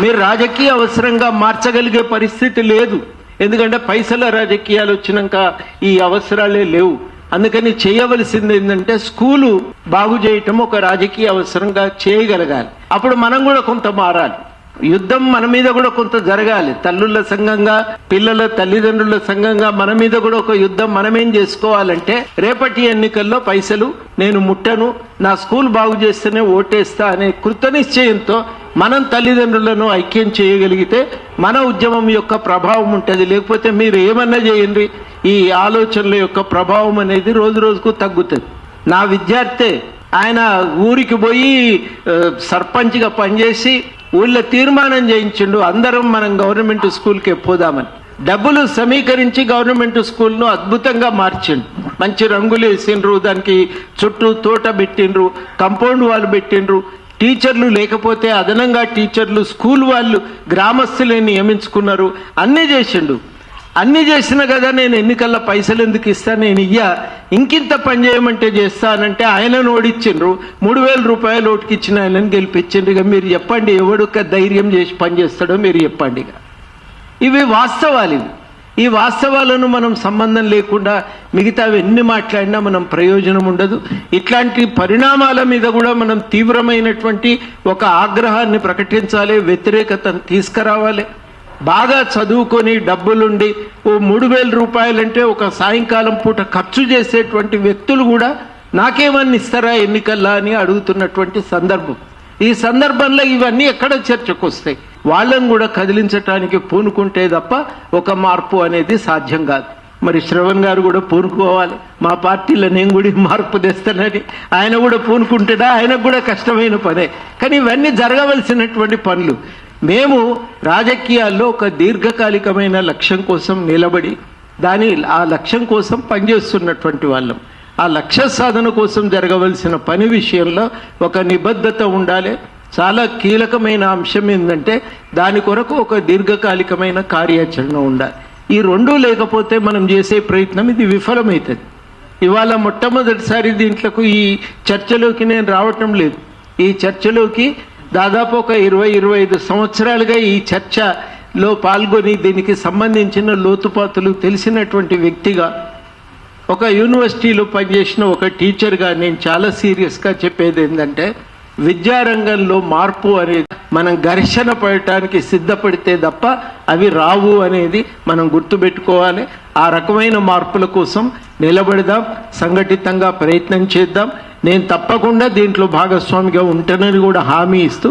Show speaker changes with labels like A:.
A: మీరు రాజకీయ అవసరంగా మార్చగలిగే పరిస్థితి లేదు. ఎందుకంటే పైసల రాజకీయాలు వచ్చినాక ఈ అవసరాలే లేవు. అందుకని చేయవలసింది ఏంటంటే స్కూలు బాగు చేయటం ఒక రాజకీయ అవసరంగా చేయగలగాలి. అప్పుడు మనం కూడా కొంత మారాలి. యుద్ధం మన మీద కూడా కొంత జరగాలి. తల్లుల సంఘంగా, పిల్లల తల్లిదండ్రుల సంఘంగా మన మీద కూడా ఒక యుద్ధం మనమేం చేసుకోవాలంటే, రేపటి ఎన్నికల్లో పైసలు నేను ముట్టను, నా స్కూల్ బాగు చేస్తేనే ఓటేస్తా అనే కృతనిశ్చయంతో మనం తల్లిదండ్రులను ఐక్యం చేయగలిగితే మన ఉద్యమం యొక్క ప్రభావం ఉంటుంది. లేకపోతే మీరు ఏమన్నా చేయండి, ఈ ఆలోచనల యొక్క ప్రభావం అనేది రోజు రోజుకు తగ్గుతుంది. నా విద్యార్థి ఆయన ఊరికి పోయి సర్పంచ్గా పనిచేసి ఊళ్ళో తీర్మానం చేయించిండు, అందరం మనం గవర్నమెంట్ స్కూల్కే పోదామని. డబ్బులు సమీకరించి గవర్నమెంట్ స్కూల్ను అద్భుతంగా మార్చిండు. మంచి రంగులు వేసిండ్రు, దానికి చుట్టూ తోట పెట్టిండ్రు, కంపౌండ్ వాళ్ళు పెట్టిండ్రు. టీచర్లు లేకపోతే అదనంగా టీచర్లు స్కూల్ వాళ్ళు గ్రామస్తులని నియమించుకున్నారు. అన్నీ చేసిండు. అన్నీ చేసినా కదా నేను ఎన్నికల్లో పైసలు ఎందుకు ఇస్తా, నేను ఇయ్యా, ఇంకింత పని చేయమంటే చేస్తానంటే ఆయనను ఓడిచ్చిండ్రు. 3,000 రూపాయలు ఓటుకి ఇచ్చిన ఆయనను గెలిపించిండ్రు. ఇక మీరు చెప్పండి, ఎవడొక్క ధైర్యం చేసి పని చేస్తాడో మీరు చెప్పండి. ఇక ఇవి వాస్తవాలు. ఈ వాస్తవాలను మనం సంబంధం లేకుండా మిగతావి ఎన్ని మాట్లాడినా మనం ప్రయోజనం ఉండదు. ఇట్లాంటి పరిణామాల మీద కూడా మనం తీవ్రమైనటువంటి ఒక ఆగ్రహాన్ని ప్రకటించాలి, వ్యతిరేకతను తీసుకురావాలి. బాగా చదువుకొని డబ్బులుండి ఓ 3,000 రూపాయలంటే ఒక సాయంకాలం పూట ఖర్చు చేసేటువంటి వ్యక్తులు కూడా నాకేమన్నా ఇస్తారా ఎన్నికల్లా అని అడుగుతున్నటువంటి సందర్భం. ఈ సందర్భంలో ఇవన్నీ ఎక్కడ చర్చకు వస్తాయి? వాళ్ళని కూడా కదిలించడానికి పూనుకుంటే తప్ప ఒక మార్పు అనేది సాధ్యం కాదు. మరి శ్రవణ్ గారు కూడా పూనుకోవాలి. మా పార్టీలో నేను కూడా మార్పు తెస్తానని ఆయన కూడా పూనుకుంటాడా? ఆయనకు కూడా కష్టమైన పనే. కానీ ఇవన్నీ జరగవలసినటువంటి పనులు. మేము రాజకీయాల్లో ఒక దీర్ఘకాలికమైన లక్ష్యం కోసం నిలబడి ఆ లక్ష్యం కోసం పనిచేస్తున్నటువంటి వాళ్ళం. ఆ లక్ష్య సాధన కోసం జరగవలసిన పని విషయంలో ఒక నిబద్ధత ఉండాలి. చాలా కీలకమైన అంశం ఏంటంటే దాని కొరకు ఒక దీర్ఘకాలికమైన కార్యాచరణ ఉండాలి. ఈ రెండూ లేకపోతే మనం చేసే ప్రయత్నం ఇది విఫలమవుతుంది. ఇవాళ మొట్టమొదటిసారి దీంట్లోకి ఈ చర్చలోకి నేను రావటం లేదు. ఈ చర్చలోకి దాదాపు ఒక 20-25 సంవత్సరాలుగా ఈ చర్చలో పాల్గొని దీనికి సంబంధించిన లోతుపాతులు తెలిసినటువంటి వ్యక్తిగా, ఒక యూనివర్సిటీలో పనిచేసిన ఒక టీచర్గా నేను చాలా సీరియస్గా చెప్పేది ఏంటంటే, విద్యారంగంలో మార్పు అనేది మనం ఘర్షణ పడటానికి సిద్ధపడితే తప్ప అవి రావు అనేది మనం గుర్తుపెట్టుకోవాలి. ఆ రకమైన మార్పుల కోసం నిలబడదాం, సంఘటితంగా ప్రయత్నం చేద్దాం. నేను తప్పకుండా దీంట్లో భాగస్వామిగా ఉంటానని కూడా హామీ ఇస్తూ